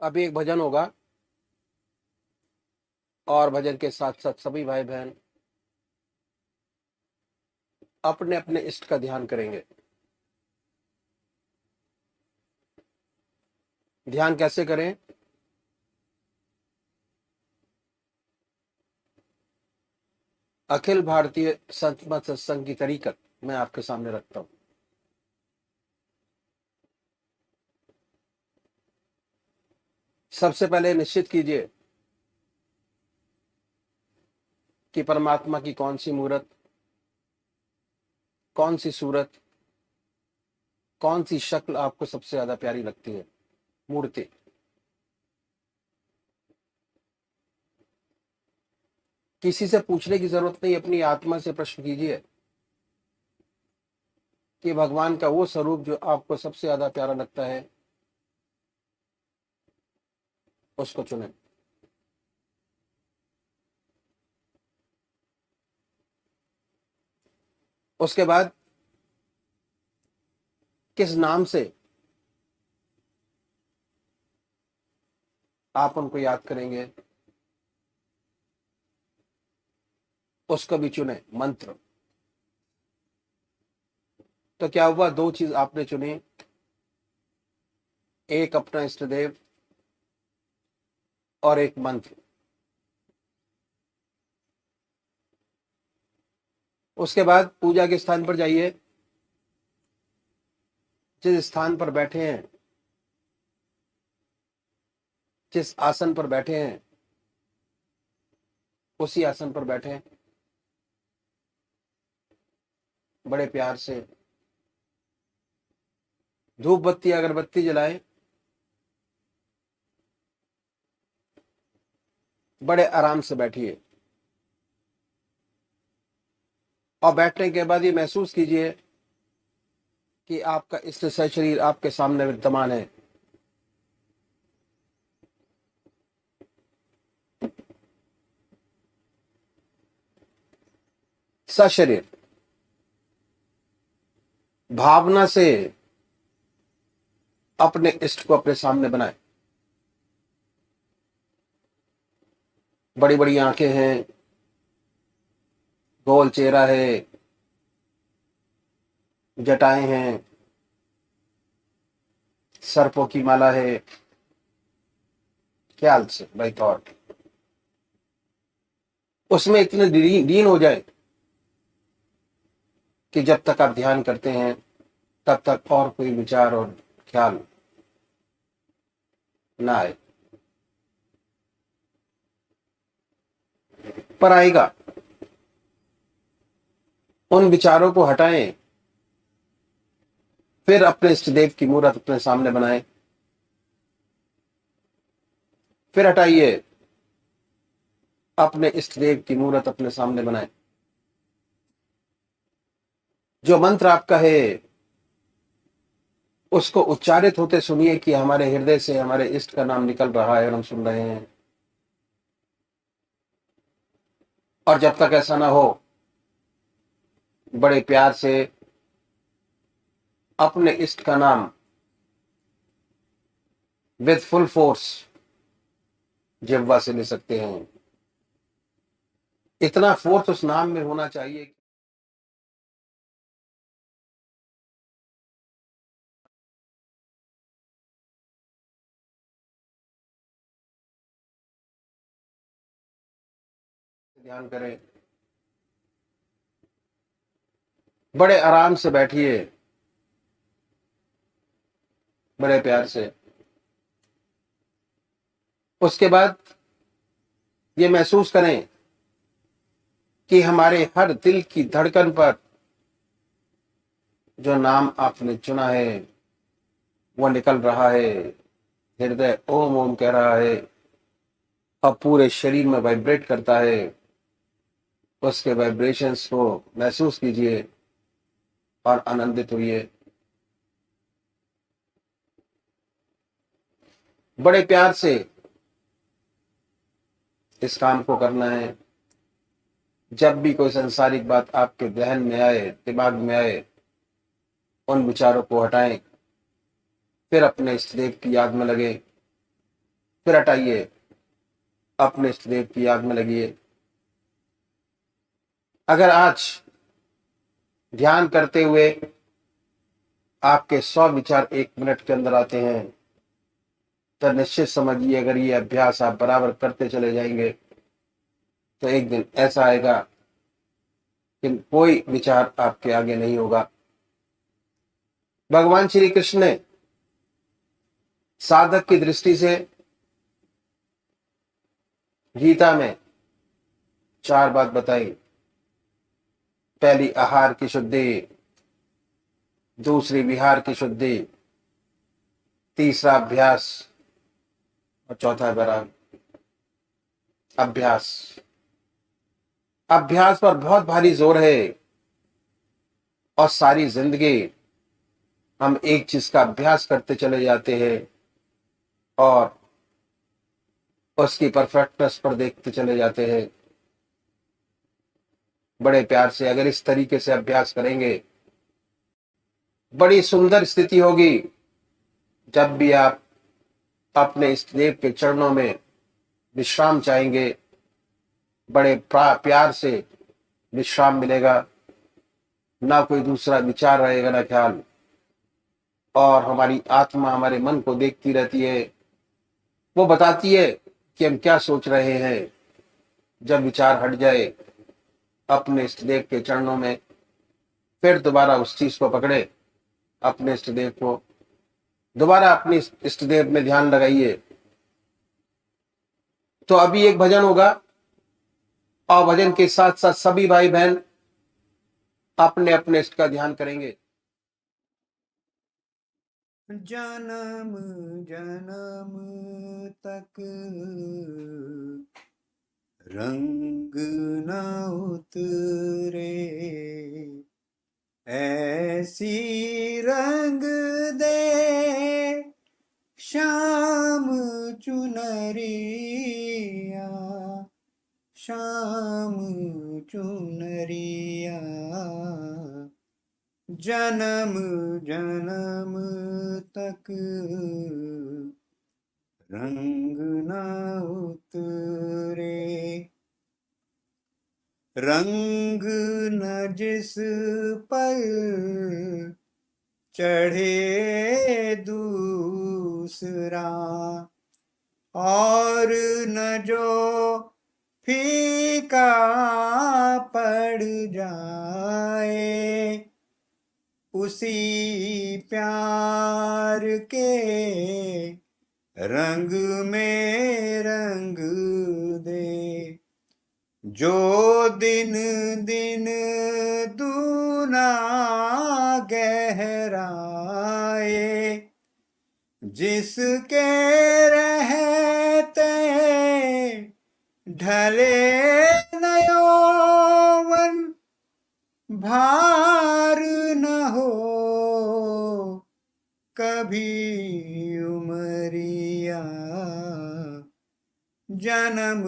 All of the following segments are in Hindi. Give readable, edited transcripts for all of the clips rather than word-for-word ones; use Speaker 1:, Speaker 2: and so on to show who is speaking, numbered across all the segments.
Speaker 1: अभी एक भजन होगा और भजन के साथ साथ सभी भाई बहन अपने अपने इष्ट का ध्यान करेंगे। ध्यान कैसे करें? अखिल भारतीय संत मत सत्संग की तरीकत मैं आपके सामने रखता हूं। सबसे पहले निश्चित कीजिए कि परमात्मा की कौन सी मूर्त, कौन सी सूरत, कौन सी शक्ल आपको सबसे ज्यादा प्यारी लगती है। मूर्ति किसी से पूछने की जरूरत नहीं, अपनी आत्मा से प्रश्न कीजिए कि भगवान का वो स्वरूप जो आपको सबसे ज्यादा प्यारा लगता है उसको चुनें। उसके बाद किस नाम से आप उनको याद करेंगे उसको भी चुने। मंत्र तो क्या हुआ, दो चीज आपने चुनी, एक अपना इष्ट देव और एक मंत्र। उसके बाद पूजा के स्थान पर जाइए, जिस स्थान पर बैठे हैं, जिस आसन पर बैठे हैं उसी आसन पर बैठे, बड़े प्यार से धूप बत्ती अगरबत्ती जलाएं, बड़े आराम से बैठिए और बैठने के बाद ये महसूस कीजिए कि आपका इष्ट शरीर आपके सामने विद्यमान है। सशरीर भावना से अपने इष्ट को अपने सामने बनाए। बड़ी बड़ी आंखें हैं, गोल चेहरा है, जटाएं हैं, सर्पों की माला है। ख्याल से भाई थॉट उसमें इतने लीन हो जाए कि जब तक आप ध्यान करते हैं तब तक और कोई विचार और ख्याल ना आए, पर आएगा। उन विचारों को हटाएं, फिर अपने इष्ट देव की मूर्त अपने सामने बनाएं। फिर हटाइए, अपने इष्ट देव की मूर्त अपने सामने बनाएं। जो मंत्र आपका है उसको उच्चारित होते सुनिए कि हमारे हृदय से हमारे इष्ट का नाम निकल रहा है और हम सुन रहे हैं। और जब तक ऐसा ना हो, बड़े प्यार से अपने इष्ट का नाम विद फुल फोर्स जिह्वा से ले सकते हैं। इतना फोर्स उस नाम में होना चाहिए। ध्यान करें, बड़े आराम से बैठिए, बड़े प्यार से। उसके बाद ये महसूस करें कि हमारे हर दिल की धड़कन पर जो नाम आपने चुना है वो निकल रहा है। हृदय ओम ओम कह रहा है और पूरे शरीर में वाइब्रेट करता है। उसके वाइब्रेशंस को महसूस कीजिए और आनंदित हुई। बड़े प्यार से इस काम को करना है। जब भी कोई संसारिक बात आपके ध्यान में आए, दिमाग में आए, उन विचारों को हटाएं, फिर अपने इष्ट देव की याद में लगे फिर हटाइए, अपने इष्ट देव की याद में लगिए। अगर आज ध्यान करते हुए आपके 100 विचार 1 मिनट के अंदर आते हैं, तो निश्चित समझिए अगर ये अभ्यास आप बराबर करते चले जाएंगे तो एक दिन ऐसा आएगा कि कोई विचार आपके आगे नहीं होगा। भगवान श्री कृष्ण ने साधक की दृष्टि से गीता में 4 बात बताई। पहली आहार की शुद्धि, दूसरी विहार की शुद्धि, तीसरा अभ्यास और चौथा बराबर अभ्यास। अभ्यास पर बहुत भारी जोर है और सारी जिंदगी हम एक चीज का अभ्यास करते चले जाते हैं और उसकी परफेक्टनेस पर देखते चले जाते हैं। बड़े प्यार से अगर इस तरीके से अभ्यास करेंगे, बड़ी सुंदर स्थिति होगी। जब भी आप अपने इष्ट देव के चरणों में विश्राम चाहेंगे, बड़े प्यार से विश्राम मिलेगा, ना कोई दूसरा विचार रहेगा ना ख्याल, और हमारी आत्मा हमारे मन को देखती रहती है, वो बताती है कि हम क्या सोच रहे हैं। जब विचार हट जाए अपने इष्ट देव के चरणों में, फिर दोबारा उस चीज को पकड़े, अपने इष्ट देव को दोबारा अपने इष्ट देव में ध्यान लगाइए। तो अभी एक भजन होगा और भजन के साथ साथ सभी भाई बहन अपने अपने इष्ट का ध्यान करेंगे।
Speaker 2: जन्म जन्म तक रंग न उतरे, ऐसी रंग दे श्याम चुनरिया, श्याम चुनरिया। जन्म जन्म तक रंग न उतरे, रंग न जिस पर चढ़े दूसरा, और न जो फीका पड़ जाए, उसी प्यार के रंग में रंग दे। जो दिन दिन दूना गहराए, जिसके रहते ढले न यौवन, भार न हो कभी उमरिया। जन्म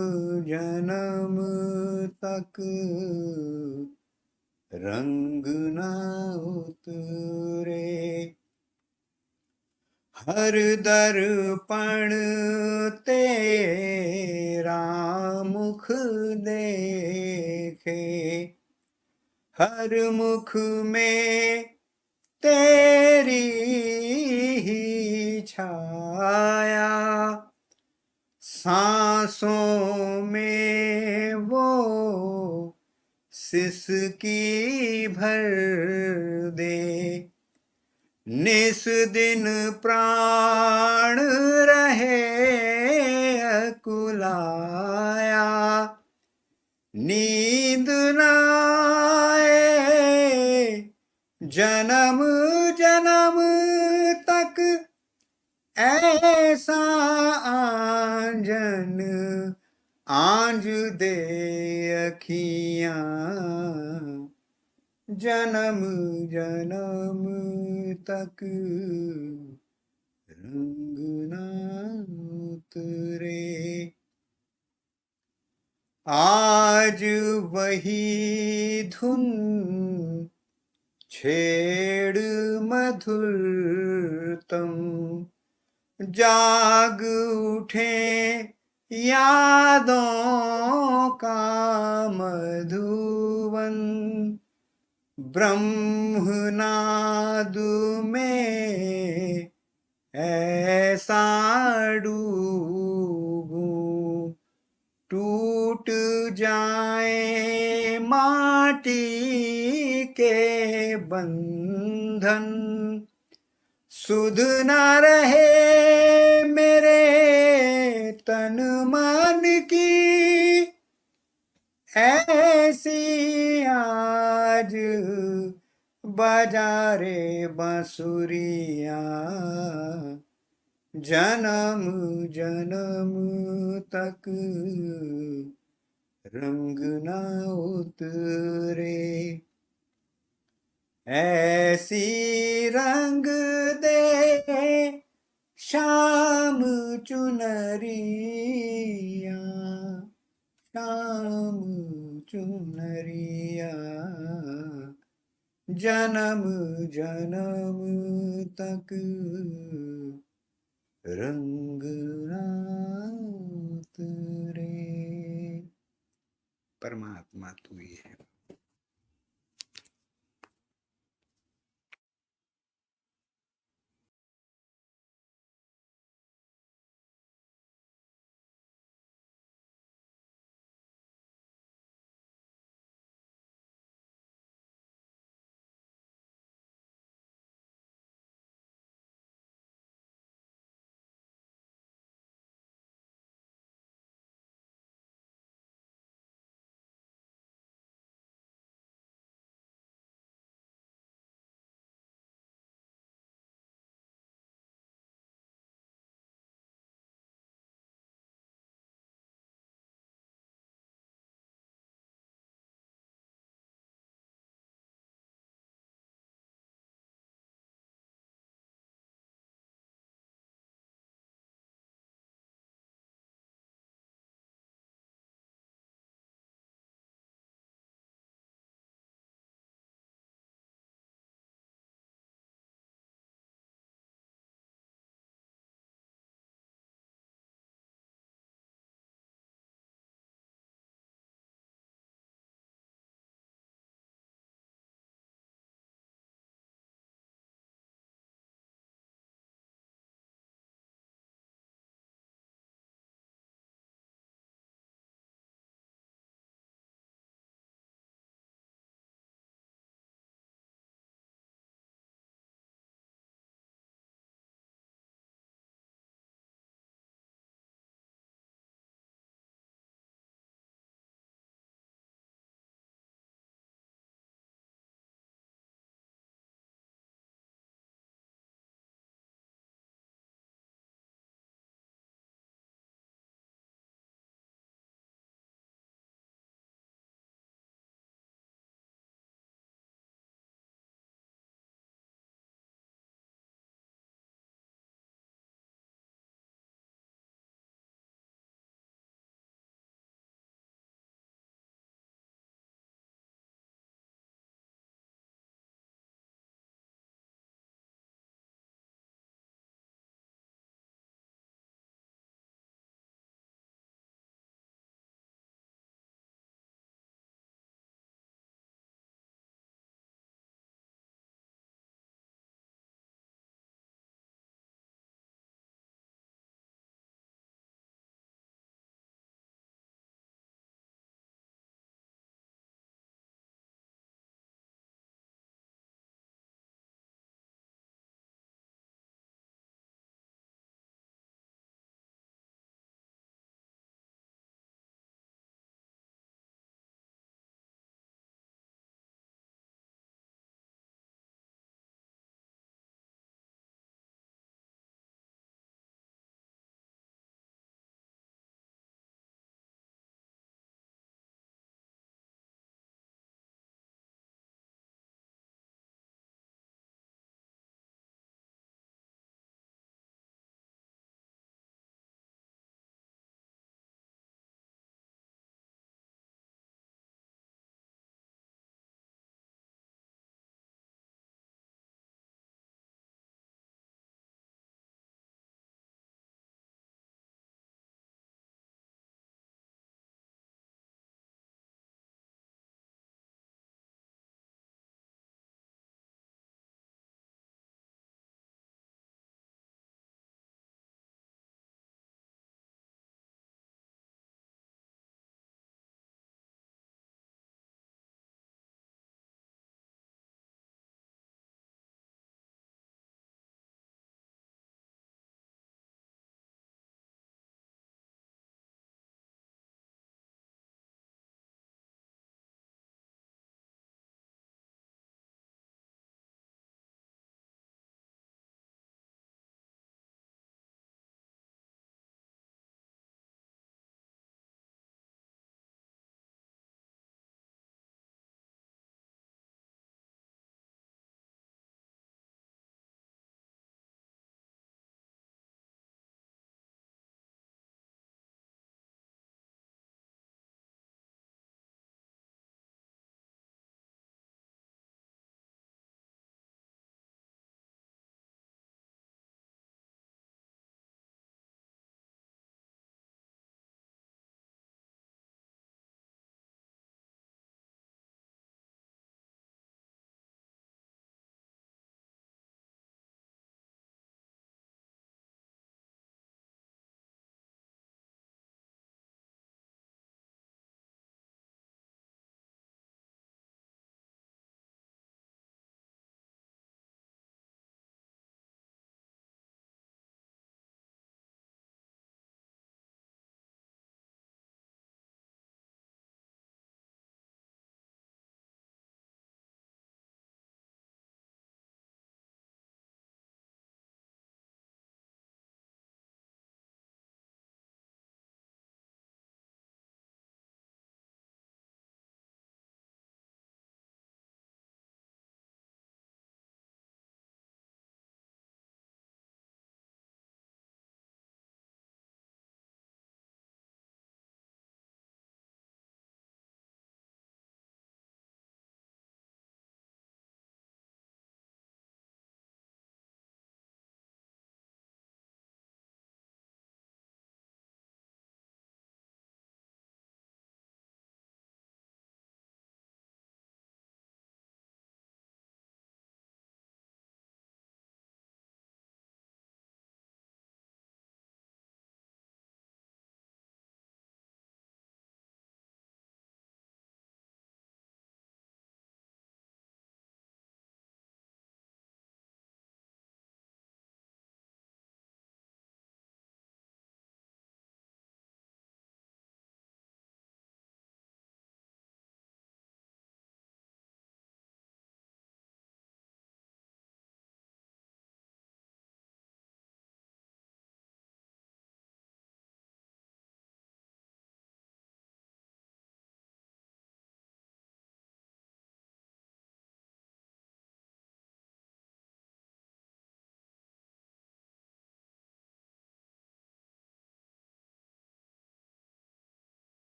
Speaker 2: जन्म तक रंग न उतरे, हर दर्पण तेरा मुख देखे, हर मुख में तेरी ही छाया, सांसों में वो सिसकी भर दे, निस दिन प्राण रहे अकुलाया, नींद न आए जन्म जन्म तक, ऐसा आंजन आंज दे अखियां। जन्म जन्म तक रंग न उतरे, आज वही धुन छेड़ मधुरतम, जाग उठे यादों का मधुवन, ब्रह्मनाद में ऐसा डूबूं, टूट जाए माटी के बंधन, सुध न रहे मेरे तन मन की, ऐसी आज बजारे बांसुरिया, जन्म जन्म तक रंग न उतरे, ऐसी रंग दे श्याम चुनरिया, श्याम चुनरिया, जन्म जन्म तक रंग ना उतरे। परमात्मा तू ही है।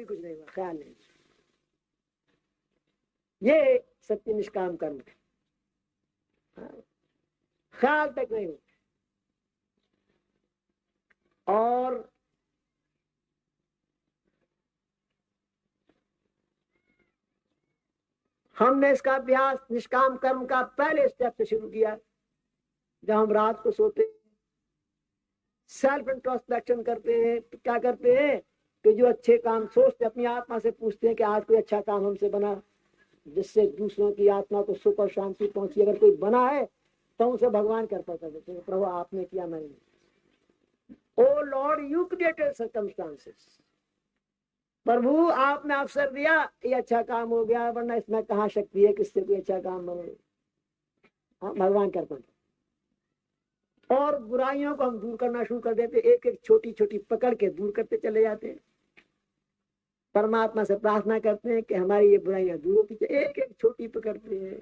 Speaker 3: कभी कुछ नहीं हुआ, ख्याल नहीं। ये सत्य निष्काम कर्म है। ख्याल तक नहीं हुआ। और हमने इसका अभ्यास निष्काम कर्म का पहले स्टेप से शुरू किया। जब हम रात को सोते हैं, सेल्फ इंट्रोस्पेक्शन करते हैं, तो क्या करते हैं कि जो अच्छे काम सोचते, अपनी आत्मा से पूछते हैं कि आज कोई अच्छा काम हमसे बना जिससे दूसरों की आत्मा को सुख और शांति पहुंची। अगर कोई बना है तो उसे भगवान कृपा कर देते हैं, प्रभु आपने किया, मैंने नहीं। ओ लॉर्ड, यू क्रिएटेड सर्कमस्टांसेस। प्रभु आपने अवसर दिया, ये अच्छा काम हो गया, वरना इसमें कहाँ शक्ति है किससे कोई अच्छा काम बने। भगवान कृपा। और बुराइयों को हम दूर करना शुरू कर देते, एक एक छोटी छोटी पकड़ के दूर करते चले जाते हैं। परमात्मा से प्रार्थना करते हैं कि हमारी ये बुराइयां दूर होती जाए। एक एक छोटी पकड़ते हैं,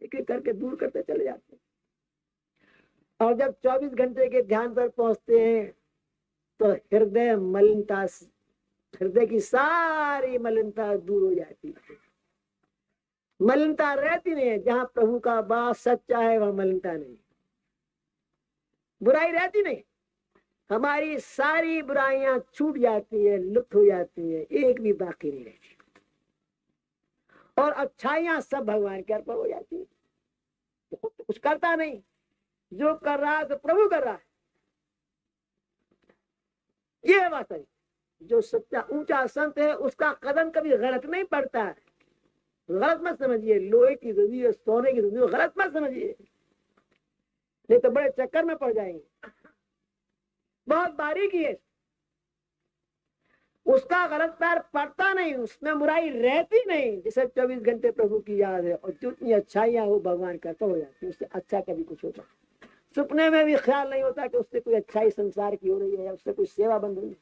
Speaker 3: एक एक करके दूर करते चले जाते हैं। और जब 24 घंटे के ध्यान पर पहुंचते हैं तो हृदय मलिनता, हृदय की सारी मलिनता दूर हो जाती है। मलिनता रहती नहीं है। जहां प्रभु का वास सच्चा है वहां मलिनता नहीं, बुराई रहती नहीं। हमारी सारी बुराइयां छूट जाती है, लुप्त हो जाती है, एक भी बाकी नहीं रहती। और अच्छाइयां सब भगवान के अर्पण हो जाती है। तो कुछ करता नहीं, जो कर रहा है तो प्रभु कर रहा है। ये बात है। जो सच्चा ऊंचा संत है उसका कदम कभी गलत नहीं पड़ता है। गलत मत समझिए, लोहे की रुई और सोने की रुई गलत मत समझिए, नहीं तो बड़े चक्कर में पड़ जाएंगे। बहुत बारीकी है, उसका गलत पैर पड़ता नहीं, उसमें बुराई रहती नहीं। जैसे 24 घंटे प्रभु की याद है और जितनी अच्छाइयां हो भगवान करता हो जाती है, उससे अच्छा कभी कुछ होता। सपने में भी ख्याल नहीं होता कि उससे कोई अच्छाई संसार की हो रही है या उससे कोई सेवा बन रही है।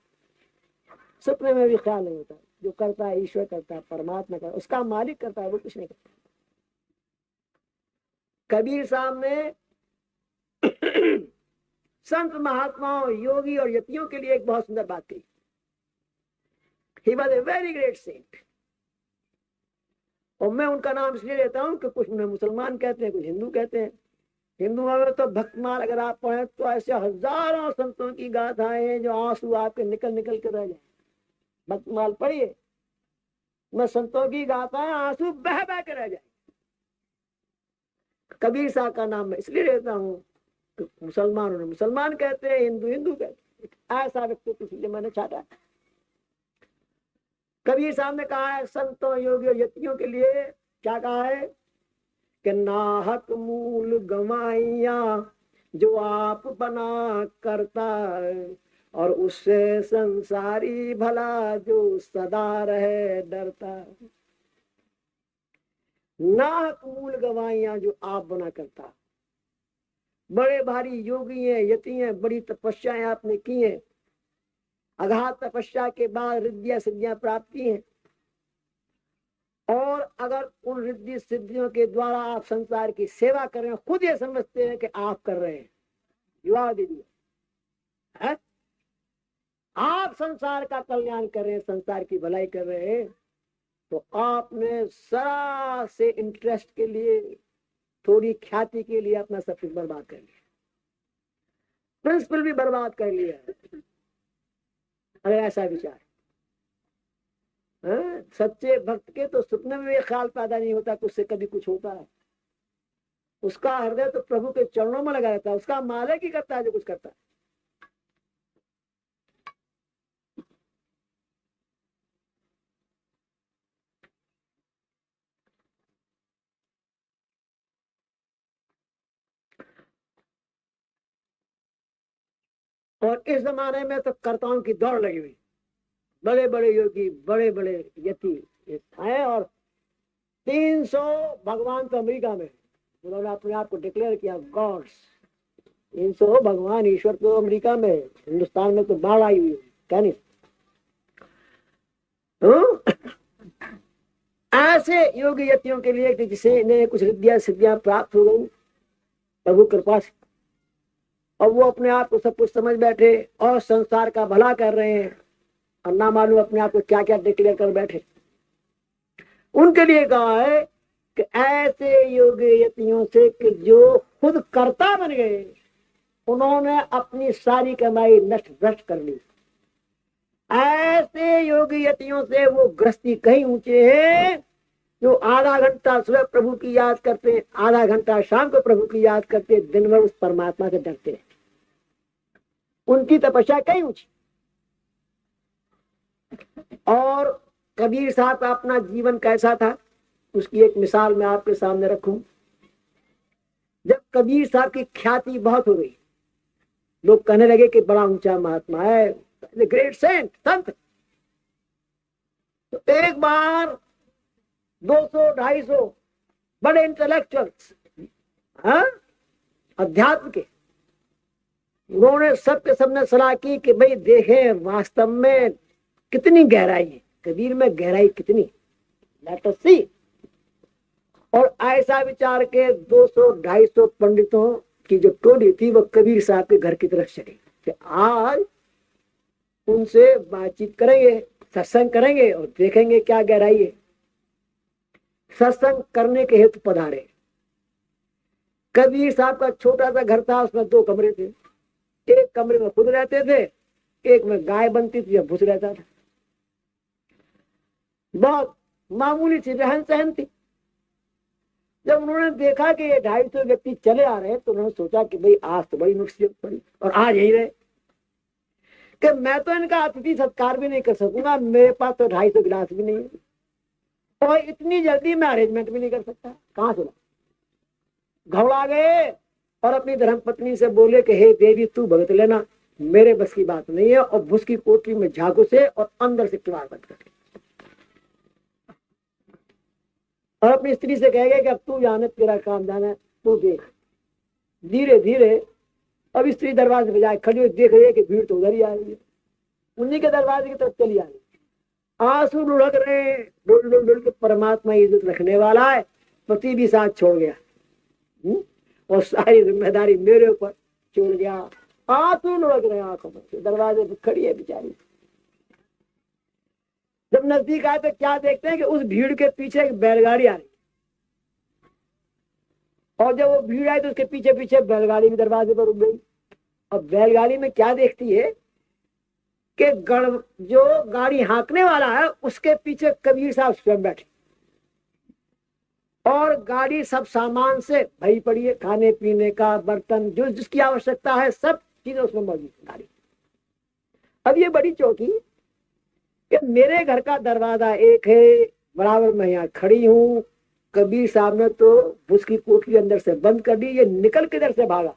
Speaker 3: सपने में भी ख्याल नहीं होता। जो करता है ईश्वर करता है, परमात्मा करता है, उसका मालिक करता है, वो कुछ नहीं करता। कबीर साहब ने संत महात्माओं, योगी और यतियों के लिए एक बहुत सुंदर बात कही। He was a very great saint। और मैं उनका नाम इसलिए लेता हूं कि कुछ उन्हें मुसलमान कहते हैं, कुछ हिंदू कहते हैं। हिंदुओं में तो भक्तमाल अगर आप पढ़े तो ऐसे हजारों संतों की गाथाएं हैं जो आंसू आपके निकल निकल के रह जाए। भक्तमाल पढ़िए, मैं संतों की गाथाएं आंसू बह बह के रह जाए। कबीर साहब का नाम मैं इसलिए लेता हूँ कि मुसलमान उन्हें मुसलमान कहते हैं, हिंदू हिंदू कहते हैं। ऐसा व्यक्ति इसलिए मैंने छाटा। कबीर साहब ने कहा है संतों, योगी और यतियों के लिए क्या कहा है कि नाहक मूल गवाइया जो आप बना करता है, और उससे संसारी भला जो सदा रहे डरता। नाहक मूल गवाइया जो आप बना करता। बड़े भारी योगी हैं, यति हैं, बड़ी तपस्याएं आपने की हैं, अगाध तपस्या के बाद रिद्धियां सिद्धियां प्राप्त की हैं। और अगर उन रिद्धि सिद्धियों के द्वारा आप संसार की सेवा कर रहे हैं, खुद ये समझते हैं कि आप कर रहे हैं, युवा दीदी है, आप संसार का कल्याण कर रहे हैं, संसार की भलाई कर रहे हैं, तो आपने सरा से इंटरेस्ट के लिए, थोड़ी ख्याति के लिए अपना सब कुछ बर्बाद कर लिया, प्रिंसिपल भी बर्बाद कर लिया। अगर ऐसा विचार सच्चे भक्त के तो सपने में भी ख्याल पैदा नहीं होता कि उससे कभी कुछ होता है। उसका हृदय तो प्रभु के चरणों में लगा रहता है, उसका मालिक ही करता है जो कुछ करता है। और इस जमाने में तो कर्ताओं की दौड़ लगी हुई। बड़े बड़े योगी, बड़े बड़े यति हैं, और 300 भगवान तो अमेरिका में, उन्होंने अपने आप को डिक्लेयर किया गॉड्स। 300 भगवान ईश्वर तो अमेरिका में, हिंदुस्तान में तो बाढ़ आई हुई है, क्या नहीं। ऐसे योगी यतियों के लिए जिसे इन्हें कुछ रिद्धियां सिद्धियां प्राप्त हो गई प्रभु कृपा से, और वो अपने आप को सब कुछ समझ बैठे और संसार का भला कर रहे हैं, और ना मालूम अपने आप को क्या क्या डिक्लेयर कर बैठे। उनके लिए कहा है कि ऐसे योगी यतियों से कि जो खुद कर्ता बन गए, उन्होंने अपनी सारी कमाई नष्ट भ्रष्ट कर ली। ऐसे योगी यतियों से वो गृहस्थी कहीं ऊंचे हैं जो आधा घंटा सुबह प्रभु की याद करते, आधा घंटा शाम को प्रभु की याद करते, दिन भर उस परमात्मा से डरते हैं। उनकी तपस्या कहीं ऊंची। और कबीर साहब का अपना जीवन कैसा था, उसकी एक मिसाल मैं आपके सामने रखूं। जब कबीर साहब की ख्याति बहुत हो गई, लोग कहने लगे कि बड़ा ऊंचा महात्मा है, ग्रेट सेंट, संत। तो एक बार 200-250 बड़े इंटेलेक्चुअल्स अध्यात्म के, उन्होंने सबके सबने सलाह की कि भाई देखें वास्तव में कितनी गहराई है, कबीर में गहराई कितनी, लेट अस सी। और ऐसा विचार के 200-250 पंडितों की जो टोली थी वो कबीर साहब के घर की तरफ चली कि आज उनसे बातचीत करेंगे, सत्संग करेंगे और देखेंगे क्या गहराई है। सत्संग करने के हेतु पधारे। कबीर साहब का छोटा सा घर था, उसमें 2 कमरे थे। एक कमरे में खुद रहते थे, एक में गाय बनती थी या भूस रहता था। बहुत मामूली सी रहन सहन थी। जब उन्होंने देखा कि ये 250 व्यक्ति चले आ रहे हैं तो उन्होंने सोचा कि भाई आज तो बड़ी मुसीबत पड़ी और आज यही रहे कि मैं तो इनका अतिथि सत्कार भी नहीं कर सकूंगा, मेरे पास तो 250 गिलास भी नहीं है और इतनी जल्दी मैं अरेंजमेंट भी नहीं कर सकता। कहां से घबरा गए और अपनी धर्म पत्नी से बोले कि हे देवी तू भगत लेना, मेरे बस की बात नहीं है। और भूस की कोठरी में झागू से और अंदर से किवाड़ बंद कर, और अपनी स्त्री से कह गए कि अब तू जाने, तेरा काम जाना, तू देख। धीरे धीरे अब स्त्री दरवाजे पे जाए खड़ी हुई देख रही है कि भीड़ तो उधर ही आ रही है, उन्हीं के दरवाजे की तरफ चली आ रही है। आंसू लुढ़क रहे, डुल डुल डुल के परमात्मा इज्जत रखने वाला है, पति भी साथ छोड़ गया और सारी जिम्मेदारी मेरे ऊपर छोड़ गया। आंसू लुढ़क रहे आंखों में, दरवाजे पे खड़ी है बेचारी। जब नजदीक आए तो क्या देखते हैं कि उस भीड़ के पीछे एक बैलगाड़ी आ रही, और जब वो भीड़ आई तो उसके पीछे पीछे बैलगाड़ी भी दरवाजे पर रुक गई। और बैलगाड़ी में क्या देखती है कि जो गाड़ी हाँकने वाला है उसके पीछे कबीर साहब स्वयं बैठे और गाड़ी सब सामान से भरी पड़ी है, खाने पीने का बर्तन जो जिसकी आवश्यकता है सब चीजें उसमें मौजूद है गाड़ी। अब ये बड़ी चौकी कि मेरे घर का दरवाजा एक है, बराबर मैं यहाँ खड़ी हूँ, कबीर साहब ने तो उसकी कोठरी अंदर से बंद कर दी, ये निकल किधर से भागा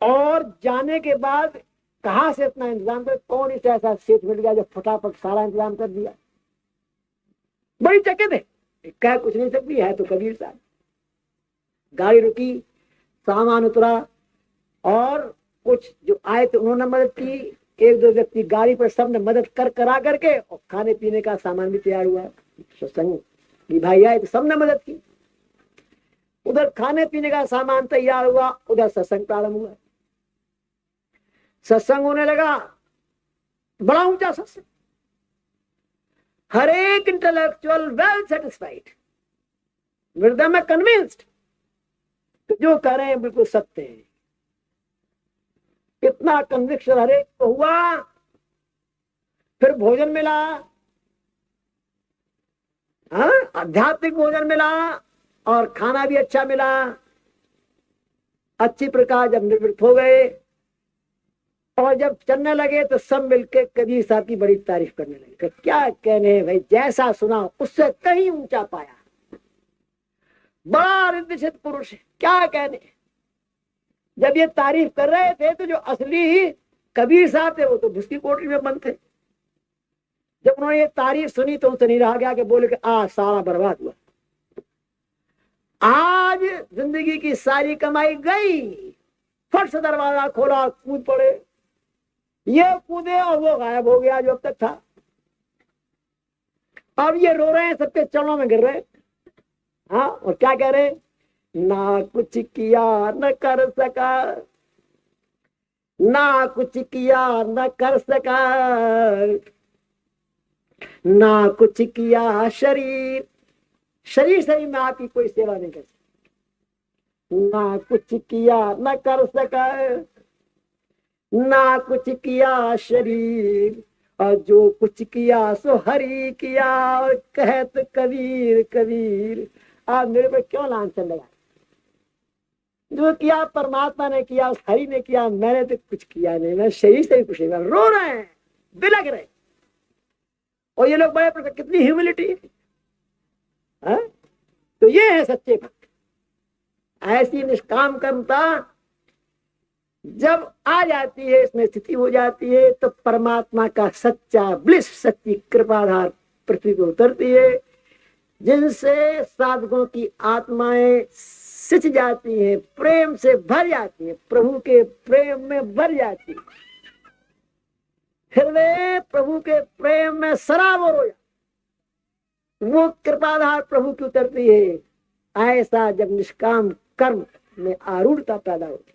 Speaker 3: और जाने के बाद कहां से इतना इंतजाम कर, कौन इसे ऐसा सेठ मिल गया जो फटाफट सारा इंतजाम कर दिया। बड़ी चकित है, कह कुछ नहीं सकती है तो कबीर साहब। गाड़ी रुकी, सामान उतरा और कुछ जो आए थे उन्होंने मदद की, 1-2 व्यक्ति गाड़ी पर सबने मदद करा करके, और खाने पीने का सामान भी तैयार हुआ। सत्संग भाई आए तो सबने मदद की, उधर खाने पीने का सामान तैयार हुआ, उधर सत्संग प्रारंभ हुआ। सत्संग होने लगा, बड़ा ऊंचा सत्संग, हर एक intellectual well satisfied, with them convinced जो कह रहे हैं बिल्कुल सत्य है। इतना कन्विक्शन हर एक को हुआ। फिर भोजन मिला, आध्यात्मिक भोजन मिला और खाना भी अच्छा मिला। अच्छी प्रकार जब निवृत्त हो गए और जब चलने लगे तो सब मिलके कबीर साहब की बड़ी तारीफ करने लगे। क्या कहने भाई, जैसा सुना उससे कहीं ऊंचा पाया, बड़ा रिद्धिसिद्ध पुरुष है, क्या कहने। जब ये तारीफ कर रहे थे तो जो असली कबीर साहब थे वो तो भूस की कोठरी में बंद थे। जब उन्होंने ये तारीफ सुनी तो उनसे नहीं रहा गया कि बोले कि आज सारा बर्बाद हुआ, आज जिंदगी की सारी कमाई गई। फट से दरवाजा खोला, कूद पड़े, ये कूदे और वो गायब हो गया जो अब तक था। अब ये रो रहे हैं, सबके चरणों में गिर रहे। हाँ, और क्या कह रहे, ना कुछ किया न कर सका, ना कुछ किया न कर सका, ना कुछ किया शरीर शरीर से ही मैं आपकी कोई सेवा नहीं कर सकता। ना कुछ किया न कर सका, ना कुछ किया शरीर, और जो कुछ किया सो हरि किया। और कहत कबीर कबीर, आप मेरे पे क्यों लांछन लगा? जो किया परमात्मा ने किया, उस हरि ने किया, मैंने तो कुछ किया नहीं, मैं शरीर से भी कुछ नहीं। रो रहे हैं, बिलक रहे, और ये लोग बड़े कितनी ह्यूमिलिटी है। तो ये है सच्चे भक्त। ऐसी निष्काम कर्मता जब आ जाती है, इसमें स्थिति हो जाती है, तो परमात्मा का सच्चा ब्लिस, सच्ची कृपाधार पृथ्वी पर उतरती है, जिनसे साधकों की आत्माएं सिंच जाती हैं, प्रेम से भर जाती हैं, प्रभु के प्रेम में भर जाती है। फिर वे प्रभु के प्रेम में सराबोर हो जाती, वो कृपाधार प्रभु की उतरती है। ऐसा जब निष्काम कर्म में आरूढ़ता पैदा होती,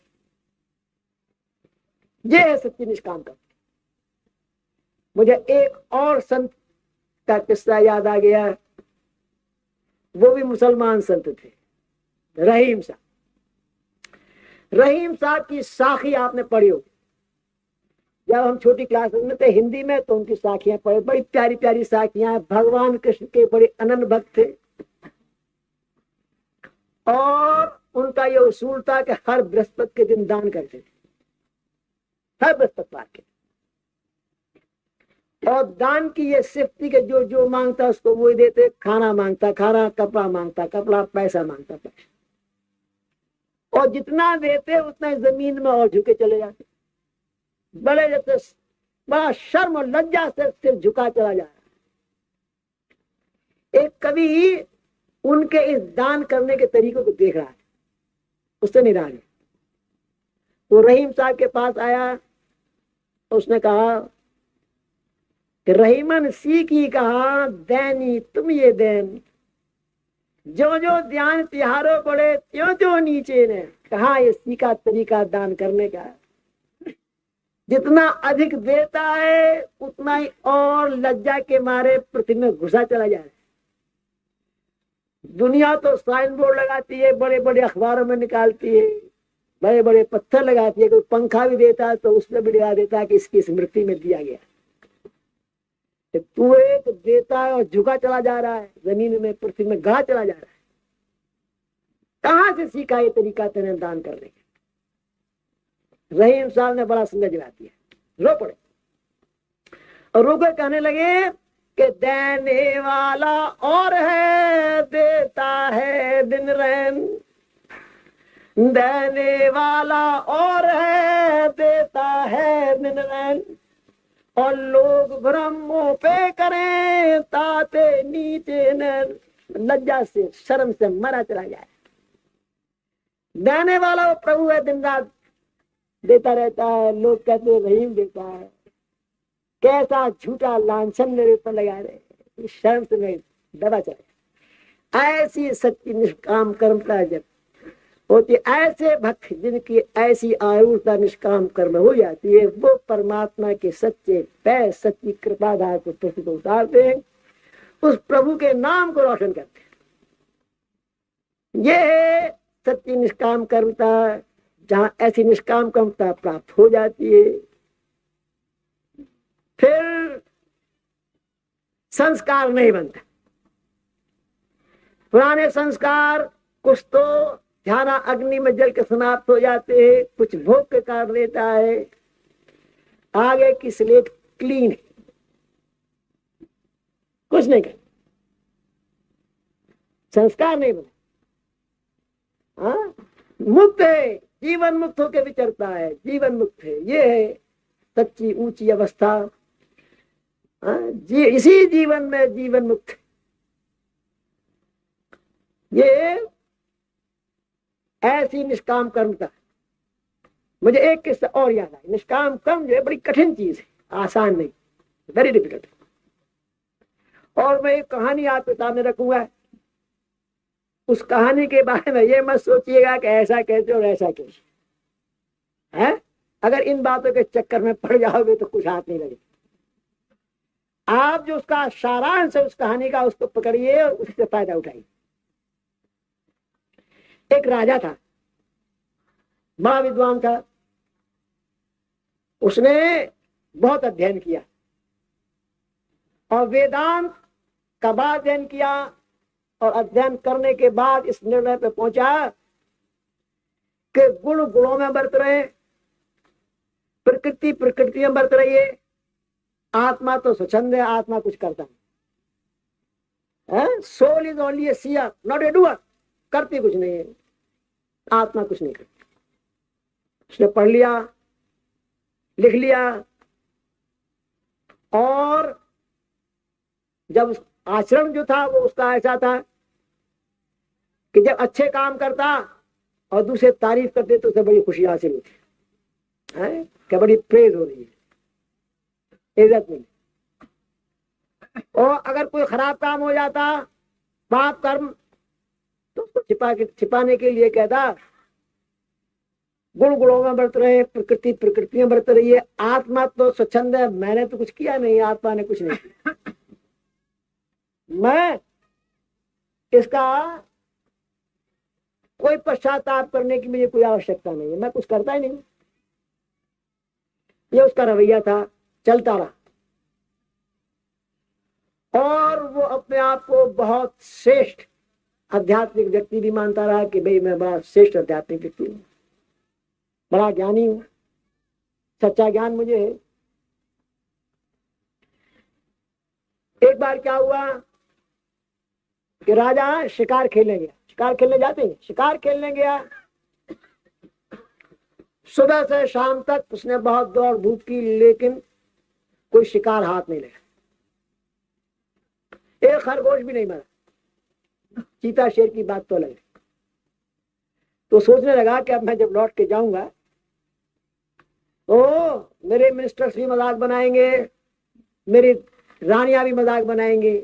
Speaker 3: ये है सच्ची निष्काम कर्म। मुझे एक और संत का किस्सा याद आ गया, वो भी मुसलमान संत थे, रहीम साहब। रहीम साहब की साखी आपने पढ़ी हो, जब हम छोटी क्लास में थे हिंदी में, तो उनकी साखियां पढ़े, बड़ी प्यारी प्यारी साखियां। भगवान कृष्ण के बड़े अनन्य भक्त थे, और उनका ये उसूल था कि हर बृहस्पति के दिन दान करते थे, हर बृहस्पतिवार के। और दान की ये सिर्फ थी कि जो जो मांगता उसको वो ही देते। खाना मांगता खाना, कपड़ा मांगता कपड़ा, पैसा मांगता पैसा, और जितना देते उतना जमीन में और झुके चले जाते। बड़े जैसे बड़ा शर्म और लज्जा से सिर झुका चला जा रहा। एक कवि उनके इस दान करने के तरीकों को देख रहा है, उससे निराश है। वो रहीम साहब के पास आया, उसने कहा कि रहीमन सीखी कहा दैनी तुम ये देन, जो जो ध्यान तिहारो पड़े त्यों त्यों नीचे ने। कहा ये सीखा तरीका दान करने का, जितना अधिक देता है उतना ही और लज्जा के मारे पृथ्वी में घुसा चला जा रहा है। दुनिया तो साइन बोर्ड लगाती है, बड़े बड़े अखबारों में निकालती है, बड़े बड़े पत्थर लगाती है, कोई पंखा भी देता है तो उसमें भी लगा देता है कि इसकी स्मृति में दिया गया। तू एक देता है और झुका चला जा रहा है, जमीन में पृथ्वी में गा चला जा रहा है। कहां से सीखा ये तरीका तेने दान करने का? रहीम साहब ने बड़ा संदेश जवाब दिया, रो पड़े और रोकर कहने लगे कि देने वाला और है, देता है दिन रैन। देने वाला और है, देता है दिन रैन। और लोग ब्रह्मों पे करें ताते नीचे न। लज्जा से शर्म से मरा चला जाए। देने वाला वो प्रभु है, दिन रात देता रहता है। लोग कहते हैं रहीम देता है, कैसा झूठा लांछन मेरे ऊपर लगा रहे, शर्म से मैं दबा चला। ऐसी सच्ची निष्काम कर्मता जब होती, ऐसे भक्त जिनकी ऐसी आरूढ़ता निष्काम कर्म हो जाती है, वो परमात्मा के सच्चे पैर, सच्ची कृपाधार को पृथ्वी को उतारते हैं, उस प्रभु के नाम को रोशन करते हैं। ये है सच्ची निष्काम कर्मता। जहां ऐसी निष्काम कर्मता प्राप्त हो जाती है, फिर संस्कार नहीं बनता। पुराने संस्कार कुछ तो ध्यान अग्नि में जल के समाप्त हो जाते हैं, कुछ भोग के कारण देता है, आगे की स्लेट क्लीन है, कुछ नहीं कर, संस्कार नहीं बना। हाँ, मुक्त है, जीवन मुक्त होकर विचरता है, जीवन मुक्त है। ये है सच्ची ऊंची अवस्था। इसी जीवन में जीवन मुक्त। ये ऐसी निष्काम कर्मता। मुझे एक किस्सा और याद आया। निष्काम कर्म जो है बड़ी कठिन चीज है, आसान नहीं, वेरी डिफिकल्ट। और मैं एक कहानी आपके सामने रखूंगा। उस कहानी के बारे में ये मत सोचिएगा कि ऐसा कैसे और ऐसा कैसे है। अगर इन बातों के चक्कर में पड़ जाओगे तो कुछ हाथ नहीं लगे। आप जो उसका सारांश है उस कहानी का, उसको पकड़िए और उससे फायदा उठाइए। एक राजा था, बड़ा विद्वान था, उसने बहुत अध्ययन किया और वेदांत का बाद अध्ययन किया, और अध्ययन करने के बाद इस निर्णय पे पहुंचा कि गुण गुणों में बरत रहे, प्रकृति प्रकृति में बरत रही है, आत्मा तो स्वच्छंद है, आत्मा कुछ करता है। Soul is only a seer not a doer, करती कुछ नहीं है, आत्मा कुछ नहीं करती। उसने पढ़ लिया, लिख लिया, और जब आचरण जो था वो उसका ऐसा था कि जब अच्छे काम करता और दूसरे तारीफ करते तो उसे बड़ी खुशी हासिल होती है, क्या बड़ी प्रेज हो रही है, इज्जत मिली। और अगर कोई खराब काम हो जाता, पाप कर्म, तो उसको छिपाने के लिए कहता गुण गुणों में बरत रहे, प्रकृति प्रकृति में बरत रही है, आत्मा तो स्वच्छंद है, मैंने तो कुछ किया नहीं, आत्मा ने कुछ नहीं किया, मैं इसका कोई पश्चाताप करने की मुझे कोई आवश्यकता नहीं है, मैं कुछ करता ही नहीं। ये उसका रवैया था, चलता रहा। और वो अपने आप को बहुत श्रेष्ठ आध्यात्मिक व्यक्ति भी मानता रहा कि भाई मैं बड़ा श्रेष्ठ आध्यात्मिक व्यक्ति हूँ, बड़ा ज्ञानी हूँ, सच्चा ज्ञान मुझे है। एक बार क्या हुआ कि राजा शिकार खेलने गया, शिकार खेलने जाते हैं, शिकार खेलने गया, सुबह से शाम तक उसने बहुत दौड़ धूप की, लेकिन कोई शिकार हाथ नहीं लगा, एक खरगोश भी नहीं मरा, चीता शेर की बात तो अलग। तो सोचने लगा कि अब मैं जब लौट के जाऊंगा तो मेरे मिनिस्टर्स भी मजाक बनाएंगे, मेरी रानियां भी मजाक बनाएंगे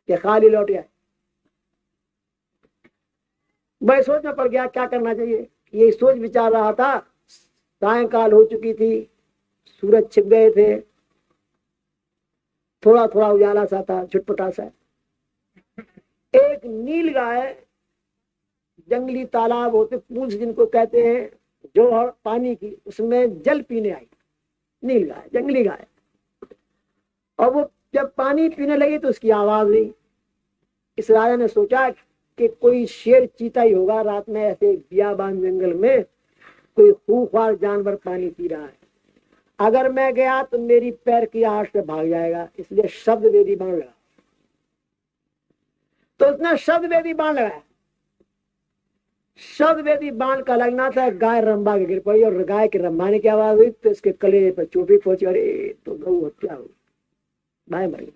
Speaker 3: कि खाली लौट आए। मैं सोच में पड़ गया क्या करना चाहिए। ये सोच विचार रहा था, सायंकाल हो चुकी थी, सूरज छिप गए थे, थोड़ा थोड़ा उजाला सा था, छुटपुटा सा। एक नील गाय, जंगली तालाब होते पूंछ जिनको कहते हैं, जो पानी की, उसमें जल पीने आई, नील गाय, जंगली गाय। और वो जब पानी पीने लगी तो उसकी आवाज हुई। इस राजा ने सोचा कि कोई शेर चीता ही होगा, रात में ऐसे बियाबान जंगल में कोई खूंखार जानवर पानी पी रहा है, अगर मैं गया तो मेरी पैर की आहट से भाग जाएगा, इसलिए शब्द वेदी बाण लगा। तो उसने शब्द वेदी बाण लगाया। शब्द वेदी बाण का लगना था, गाय रंबा के गिर पड़ी, और गाय के रंबाने की आवाज हुई तो इसके कलेजे पर चोटी पहुंची, अरे तो गऊ हत्या हुई, गाय मर गई।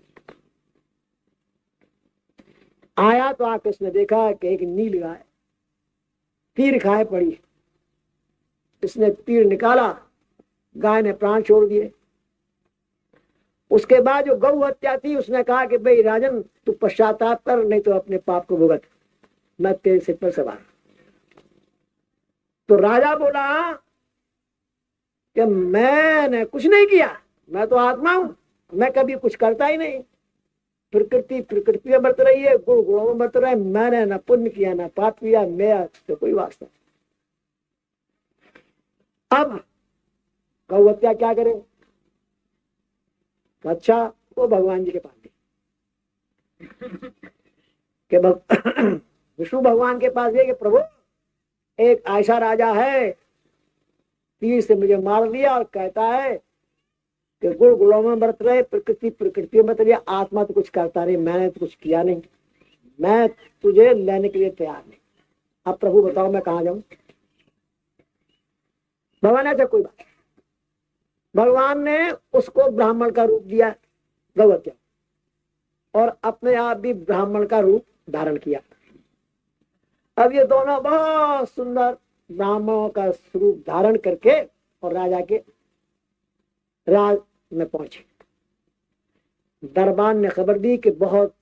Speaker 3: आया तो आके उसने देखा कि एक नील गाय तीर खाए पड़ी। इसने तीर निकाला, गाय ने प्राण छोड़ दिए। उसके बाद जो गौ हत्या थी, उसने कहा कि भाई राजन तू पश्चाताप कर, नहीं तो अपने पाप को भुगत, मैं तेरे सिर पर सवार। तो राजा बोला कि मैंने कुछ नहीं किया, मैं तो आत्मा हूं, मैं कभी कुछ करता ही नहीं, प्रकृति प्रकृति में बरत रही है, गुण गुणों में बरत रहा है, मैंने ना पुण्य किया ना पाप किया, मेरा तो कोई वास्ता। अब गौ हत्या क्या करे? तो अच्छा वो भगवान जी के पास गए कि विष्णु भगवान के पास गए कि प्रभु एक ऐसा राजा है, तीर से मुझे मार दिया और कहता है कि गुण गुणों में बरत रहे, प्रकृति प्रकृति में बरत रही, आत्मा तो कुछ करता नहीं, मैंने तो कुछ किया नहीं, मैं तुझे लेने के लिए तैयार नहीं। अब प्रभु बताओ मैं कहाँ जाऊं? भगवान ऐसा कोई बात। भगवान ने उसको ब्राह्मण का रूप दिया, गौ हत्या, और अपने आप भी ब्राह्मण का रूप धारण किया। अब ये दोनों बहुत सुंदर ब्राह्मणों का रूप धारण करके और राजा के राज में पहुंचे। दरबार ने खबर दी कि बहुत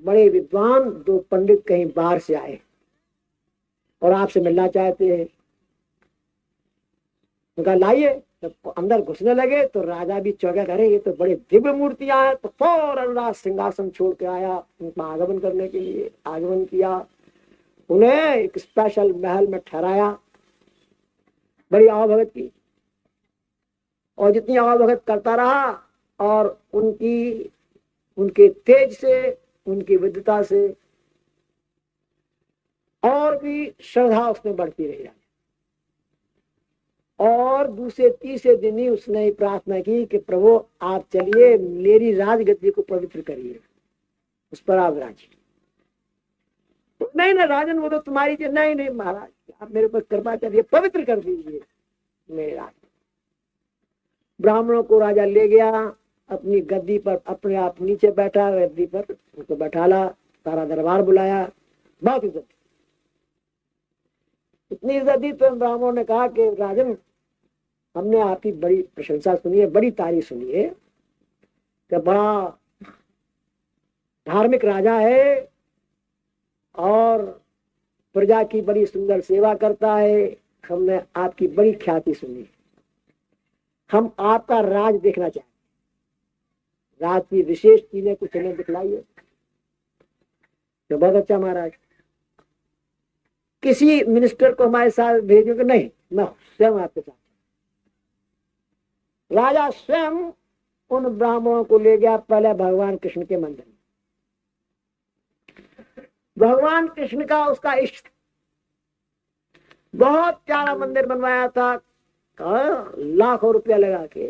Speaker 3: बड़े विद्वान दो पंडित कहीं बाहर से आए और आपसे मिलना चाहते हैं। उनका लाइए। जब अंदर घुसने लगे तो राजा भी चौंका, करे ये तो बड़े दिव्य मूर्तियां हैं। तो फौरन राज सिंहासन छोड़ के आया उनका आगमन करने के लिए। आगमन किया, उन्हें एक स्पेशल महल में ठहराया, बड़ी आवभगत की। और जितनी आवभगत करता रहा, और उनके तेज से, उनकी विद्वता से और भी श्रद्धा उसमें बढ़ती रही। और दूसरे तीसरे दिन ही उसने प्रार्थना की कि प्रभु आप चलिए, मेरी राजगद्दी को पवित्र करिए, उस पर आप राजी। नहीं राजन, वो तो तुम्हारी चीज। नहीं नहीं महाराज, आप मेरे पर कृपा करिए, पवित्र कर दीजिए मेरे राज। ब्राह्मणों को राजा ले गया अपनी गद्दी पर, अपने आप नीचे बैठा गद्दी पर, उनको बैठाला, सारा दरबार बुलाया, बहुत इज्जत, इतनी इज्जत दी। तो ब्राह्मणों ने कहा कि राजन, हमने आपकी बड़ी प्रशंसा सुनी है, बड़ी तारीफ सुनी है कि बड़ा धार्मिक राजा है और प्रजा की बड़ी सुंदर सेवा करता है। हमने आपकी बड़ी ख्याति सुनी, हम आपका राज देखना चाहते हैं, राज की विशेष चीजें कुछ हमें दिखलाइए। तो बहुत अच्छा महाराज, किसी मिनिस्टर को हमारे साथ भेजोगे? नहीं, मैं स्वयं आपके साथ। राजा स्वयं उन ब्राह्मणों को ले गया पहले भगवान कृष्ण के मंदिर में। भगवान कृष्ण का उसका इष्ट, बहुत प्यारा मंदिर बनवाया था, लाखों रुपया लगा के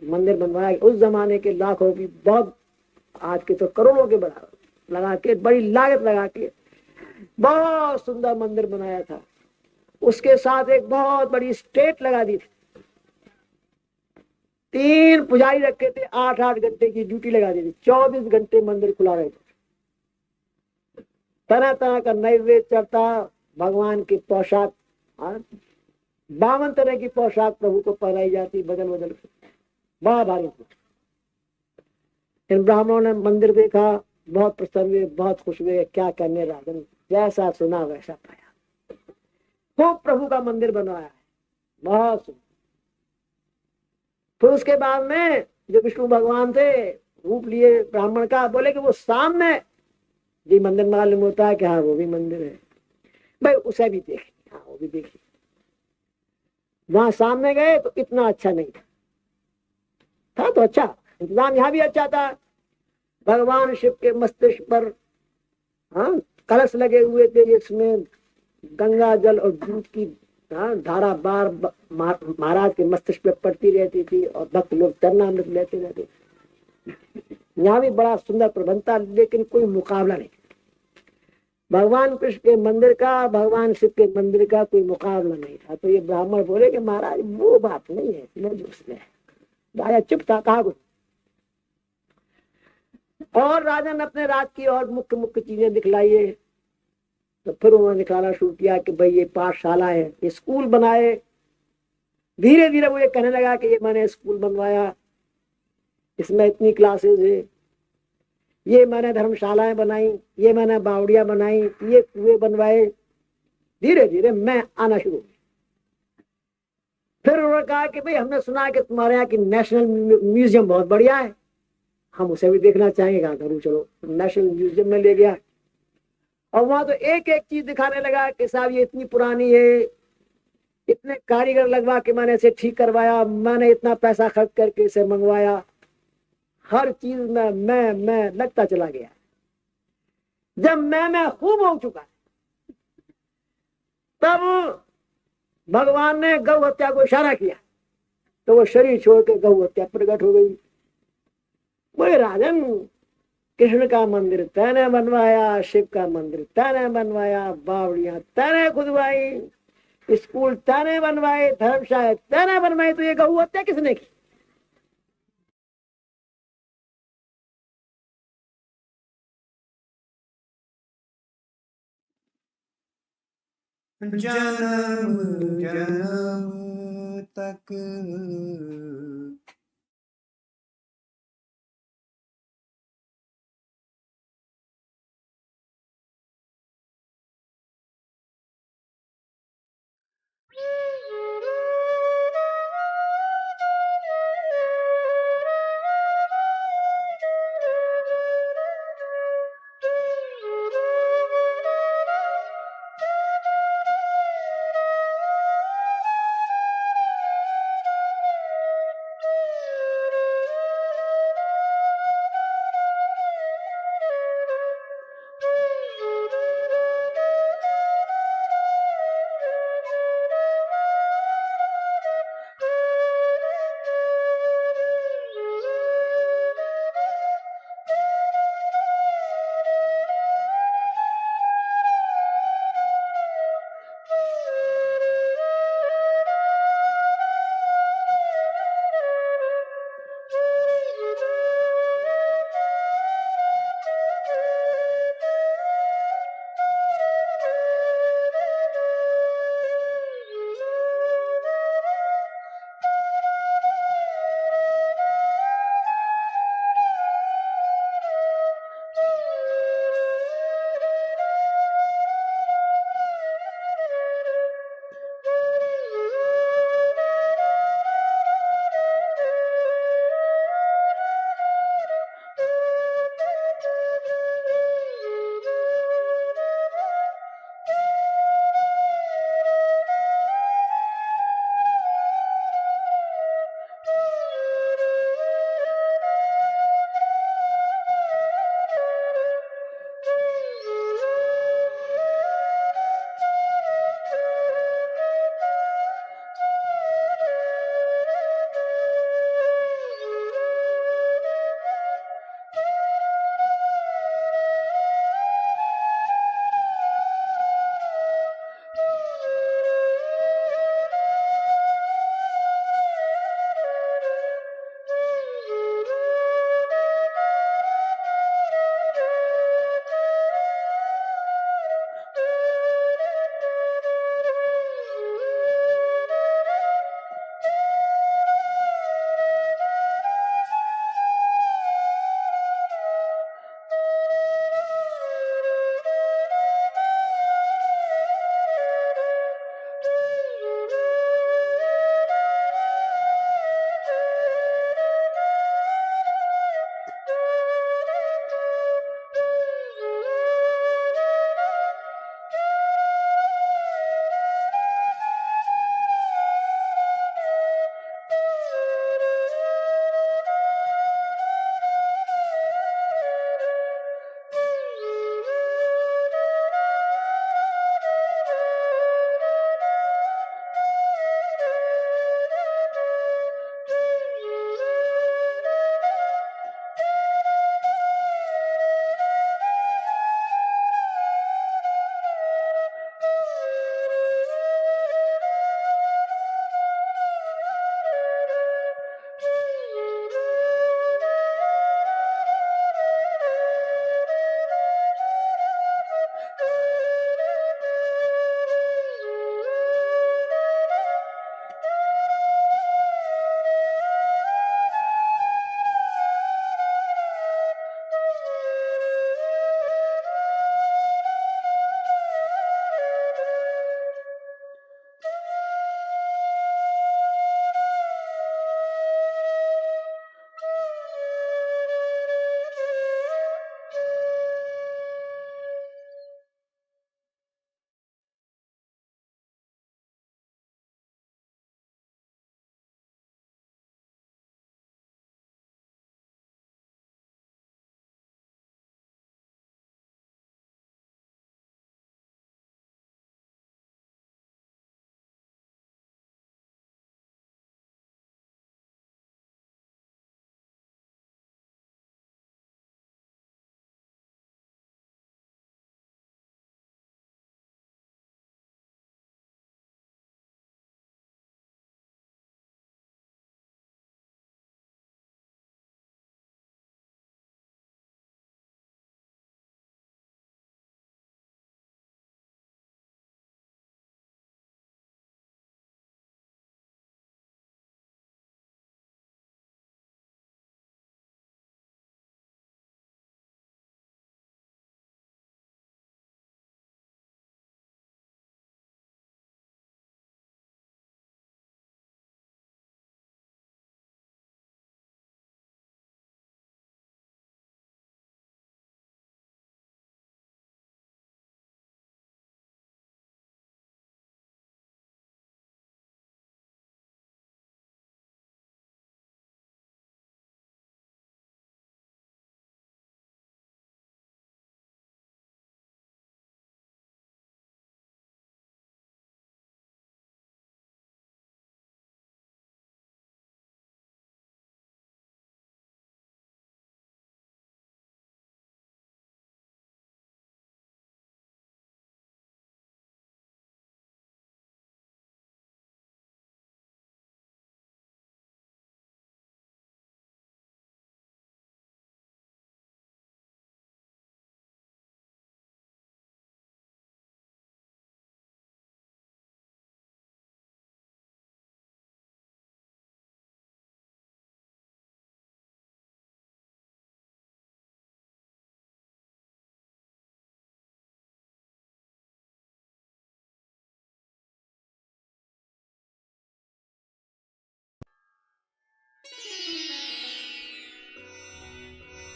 Speaker 3: मंदिर बनवाया। उस जमाने के लाखों की, बहुत आज के तो करोड़ों के बराबर लगा के, बड़ी लागत लगा के बहुत सुंदर मंदिर बनाया था। उसके साथ एक बहुत बड़ी स्टेट लगा दी थी, 3 पुजारी रखे थे, 8-8 घंटे की ड्यूटी लगा दी थी, 24 घंटे मंदिर खुला रहता, तरह तरह का नैवेद्य चढ़ता, भगवान की पोशाक, 52 तरह की पोशाक प्रभु को पहनाई जाती, बदल बदल के, बड़ा भारी। इन ब्राह्मणों ने मंदिर देखा, बहुत प्रसन्न हुए, बहुत खुश हुए। क्या करने राजन, जैसा सुना वैसा पाया, खूब प्रभु का मंदिर बनवाया है, बहुत सुंदर। फिर उसके बाद में जो विष्णु भगवान थे, रूप लिए ब्राह्मण का, बोले कि वो सामने जी मंदिर मालूम होता है कि हाँ वो भी मंदिर है, भाई उसे भी देखिए, हाँ वो भी देखिए। वहां सामने गए तो इतना अच्छा नहीं था, था तो अच्छा, इंतजाम यहाँ भी अच्छा था। भगवान शिव के मस्तिष्क पर, हाँ, कलश लगे हुए थे, जिसमें गंगा जल और दूध की, हाँ, धारा बार महाराज के मस्तिष्क पे पड़ती रहती थी, और भक्त लोग चरणामृत लेते रहते। यहाँ भी बड़ा सुंदर प्रबंध था, लेकिन कोई मुकाबला नहीं। भगवान कृष्ण के मंदिर का, भगवान शिव के मंदिर का कोई मुकाबला नहीं था। तो ये ब्राह्मण बोले कि महाराज वो बात नहीं है, उसमें राजा चुप था, कहा कुछ। और राजा ने अपने राज की और मुख्य मुख्य चीजें दिखलाइए। तो फिर उन्होंने दिखाना शुरू किया कि भाई ये पाठशाला है, ये स्कूल बनाए। धीरे धीरे वो ये कहने लगा कि ये मैंने स्कूल बनवाया, इसमें इतनी क्लासेस है, ये मैंने धर्मशालाएं बनाई, ये मैंने बावड़ियां बनाई, ये कुएं बनवाए। धीरे धीरे मैं आना शुरू। फिर उन्होंने कहा कि भाई हमने सुना है कि तुम्हारे यहाँ की नेशनल म्यूजियम बहुत बढ़िया है, हम उसे भी देखना चाहेंगे। कहा जरूर चलो। नेशनल म्यूजियम में ले गया, और वहां तो एक एक चीज दिखाने लगा कि साहब ये इतनी पुरानी है, इतने कारीगर लगवा के मैंने इसे ठीक करवाया, मैंने इतना पैसा खर्च करके इसे मंगवाया। हर चीज में मैं लगता चला गया। जब मैं खूब हो चुका, तब भगवान ने गौ हत्या को इशारा किया, तो वो शरीर छोड़ के गौ हत्या प्रकट हो गई। बोले राजन, कृष्ण का मंदिर तैने बनवाया, शिव का मंदिर तैने बनवाया, बावड़ियां तैने खुदवाई, स्कूल तैने बनवाए, धर्मशाला तैने बनवाई, तो ये गौ हत्या किसने की?
Speaker 2: जन्म जन्म तक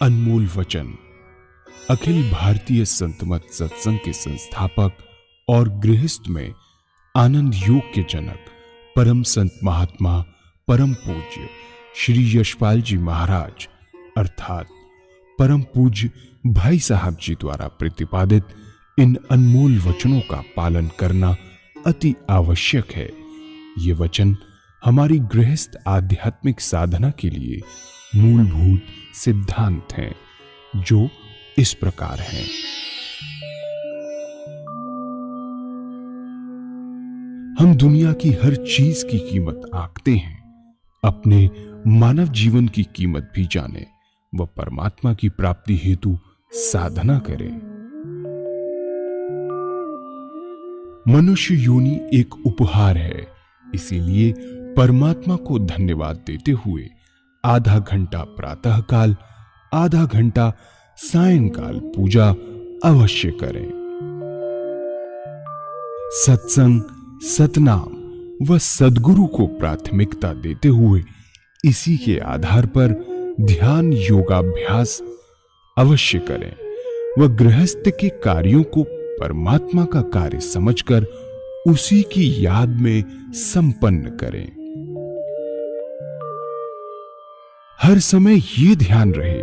Speaker 4: अनमोल वचन अखिल भारतीय संतमत सत्संग के संस्थापक और गृहस्थ में आनंद योग के जनक परम संत महात्मा परम पूज्य श्री यशपाल जी महाराज अर्थात परम पूज्य भाई साहब जी द्वारा प्रतिपादित इन अनमोल वचनों का पालन करना अति आवश्यक है। ये वचन हमारी गृहस्थ आध्यात्मिक साधना के लिए मूलभूत सिद्धांत हैं, जो इस प्रकार हैं। हम दुनिया की हर चीज की कीमत आंकते हैं, अपने मानव जीवन की कीमत भी जाने व परमात्मा की प्राप्ति हेतु साधना करें। मनुष्य योनि एक उपहार है, इसीलिए परमात्मा को धन्यवाद देते हुए आधा घंटा प्रातःकाल, आधा घंटा सायंकाल पूजा अवश्य करें। सत्संग, सतनाम व सद्गुरु को प्राथमिकता देते हुए इसी के आधार पर ध्यान योगाभ्यास अवश्य करें व गृहस्थ के कार्यों को परमात्मा का कार्य समझकर उसी की याद में संपन्न करें। हर समय ये ध्यान रहे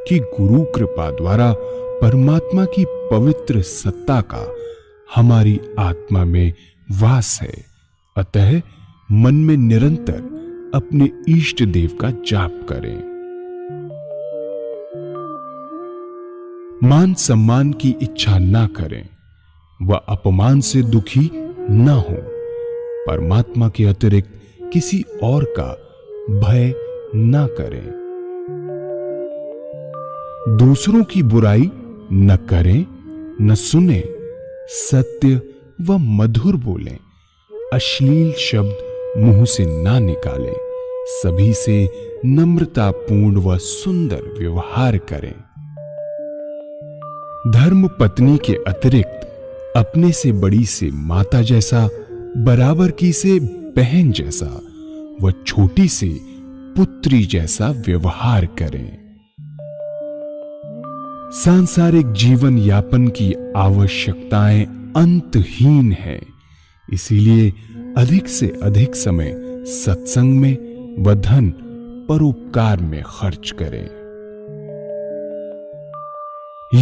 Speaker 4: कि गुरु कृपा द्वारा परमात्मा की पवित्र सत्ता का हमारी आत्मा में वास है, अतः मन में निरंतर अपने इष्ट देव का जाप करें। मान सम्मान की इच्छा ना करें व अपमान से दुखी न हो। परमात्मा के अतिरिक्त किसी और का भय न करें। दूसरों की बुराई न करें, न सुने, सत्य व मधुर बोलें, अश्लील शब्द मुंह से ना निकालें, सभी से नम्रतापूर्ण व सुंदर व्यवहार करें। धर्म पत्नी के अतिरिक्त अपने से बड़ी से माता जैसा, बराबर की से बहन जैसा व छोटी से पुत्री जैसा व्यवहार करें। सांसारिक जीवन यापन की आवश्यकताएं अंतहीन है, इसीलिए अधिक से अधिक समय सत्संग में व धन परोपकार में खर्च करें।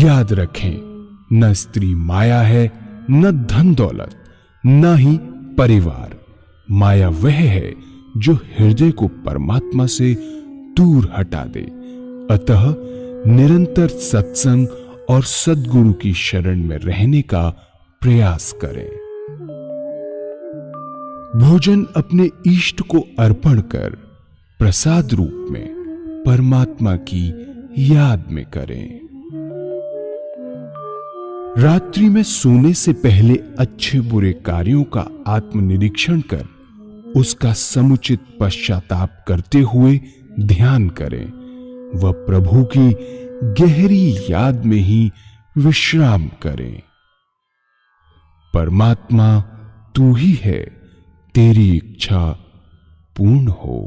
Speaker 4: याद रखें, न स्त्री माया है, न धन दौलत, न ही परिवार। माया वह है जो हृदय को परमात्मा से दूर हटा दे। अतः निरंतर सत्संग और सद्गुरु की शरण में रहने का प्रयास करें। भोजन अपने इष्ट को अर्पण कर प्रसाद रूप में परमात्मा की याद में करें। रात्रि में सोने से पहले अच्छे बुरे कार्यों का आत्मनिरीक्षण कर उसका समुचित पश्चाताप करते हुए ध्यान करें व प्रभु की गहरी याद में ही विश्राम करें। परमात्मा तू ही है, तेरी इच्छा पूर्ण हो।